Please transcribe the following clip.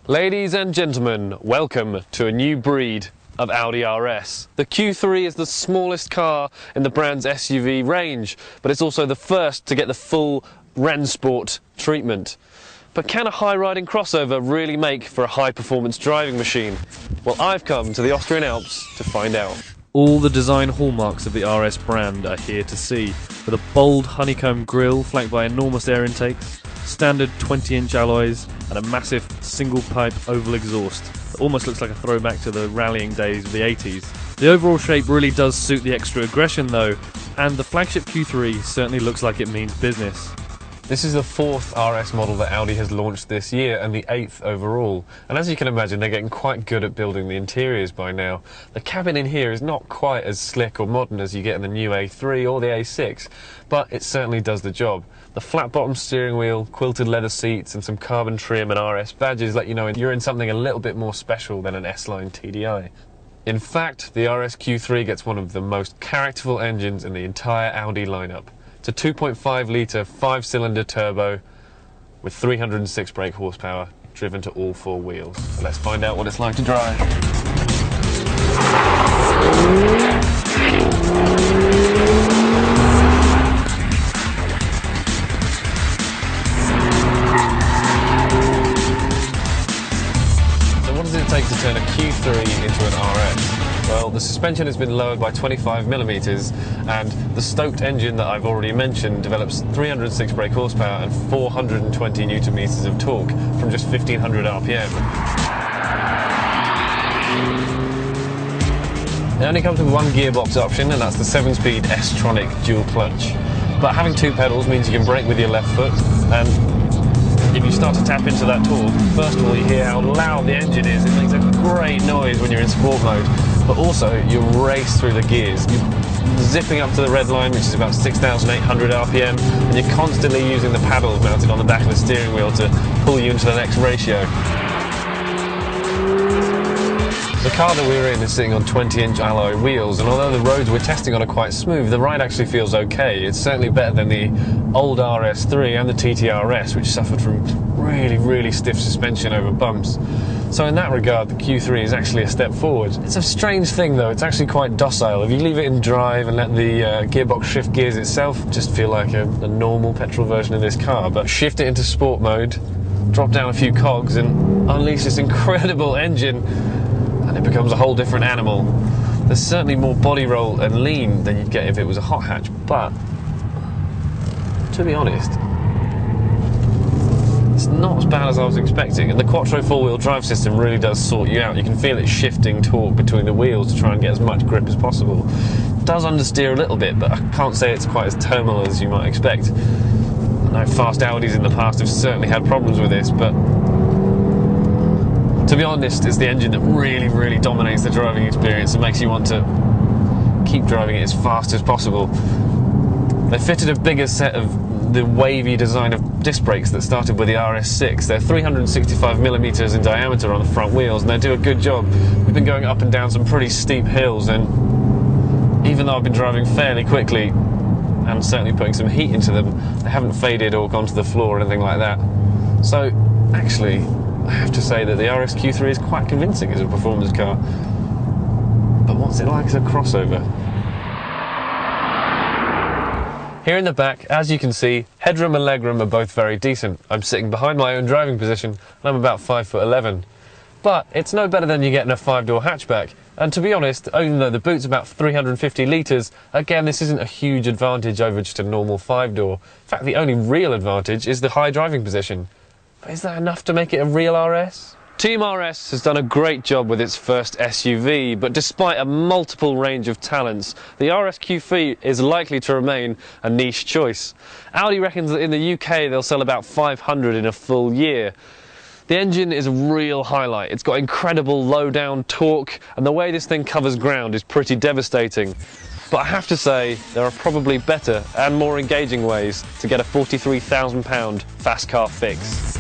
Ladies and gentlemen, welcome to a new breed of Audi RS. The Q3 is the smallest car in the brand's SUV range, but it's also the first to get the full Rennsport treatment. But can a high-riding crossover really make for a high-performance driving machine? Well, I've come to the Austrian Alps to find out. All the design hallmarks of the RS brand are here to see, with a bold honeycomb grille flanked by enormous air intakes, standard 20-inch alloys, and a massive single-pipe oval exhaust that almost looks like a throwback to the rallying days of the 80s. The overall shape really does suit the extra aggression though, and the flagship Q3 certainly looks like it means business. This is the 4th RS model that Audi has launched this year and the 8th overall. And as you can imagine, they're getting quite good at building the interiors by now. The cabin in here is not quite as slick or modern as you get in the new A3 or the A6, but it certainly does the job. The flat-bottom steering wheel, quilted leather seats and some carbon trim and RS badges let you know you're in something a little bit more special than an S-Line TDI. In fact, the RS Q3 gets one of the most characterful engines in the entire Audi lineup. It's a 2.5 litre 5-cylinder turbo with 306 brake horsepower driven to all 4 wheels. So let's find out what it's like to drive. So what does it take to turn a Q3 into an RS? Well, the suspension has been lowered by 25mm, and the stoked engine that I've already mentioned develops 306 brake horsepower and 420 Nm of torque from just 1500 RPM. It only comes with one gearbox option, and that's the 7-speed S-Tronic dual clutch. But having 2 pedals means you can brake with your left foot, and if you start to tap into that torque, first of all you hear how loud the engine is. It makes a great noise when you're in sport mode. But also, you race through the gears. You're zipping up to the red line, which is about 6,800 RPM, and you're constantly using the paddles mounted on the back of the steering wheel to pull you into the next ratio. The car that we're in is sitting on 20-inch alloy wheels, and although the roads we're testing on are quite smooth, the ride actually feels okay. It's certainly better than the old RS3 and the TTRS, which suffered from really stiff suspension over bumps. So in that regard, the Q3 is actually a step forward. It's a strange thing though, it's actually quite docile. If you leave it in drive and let the gearbox shift gears itself, just feel like a normal petrol version of this car. But shift it into sport mode, drop down a few cogs and unleash this incredible engine, and it becomes a whole different animal. There's certainly more body roll and lean than you'd get if it was a hot hatch, but to be honest, it's not as bad as I was expecting, and the Quattro 4-wheel drive system really does sort you out. You can feel it shifting torque between the wheels to try and get as much grip as possible. It does understeer a little bit, but I can't say it's quite as terminal as you might expect. I know fast Audis in the past have certainly had problems with this, but to be honest, it's the engine that really dominates the driving experience and makes you want to keep driving it as fast as possible. They fitted a bigger set of the wavy design of disc brakes that started with the RS6. They're 365mm in diameter on the front wheels, and they do a good job. We've been going up and down some pretty steep hills, and even though I've been driving fairly quickly and certainly putting some heat into them, they haven't faded or gone to the floor or anything like that. So actually, I have to say that the RS Q3 is quite convincing as a performance car. But what's it like as a crossover? Here in the back, as you can see, headroom and legroom are both very decent. I'm sitting behind my own driving position and I'm about 5'11". But it's no better than you get in a 5-door hatchback. And to be honest, even though the boot's about 350 litres, again this isn't a huge advantage over just a normal 5-door. In fact, the only real advantage is the high driving position. But is that enough to make it a real RS? Team RS has done a great job with its first SUV, but despite a multiple range of talents, the RS Q3 is likely to remain a niche choice. Audi reckons that in the UK they'll sell about 500 in a full year. The engine is a real highlight. It's got incredible low-down torque, and the way this thing covers ground is pretty devastating. But I have to say, there are probably better and more engaging ways to get a £43,000 fast car fix.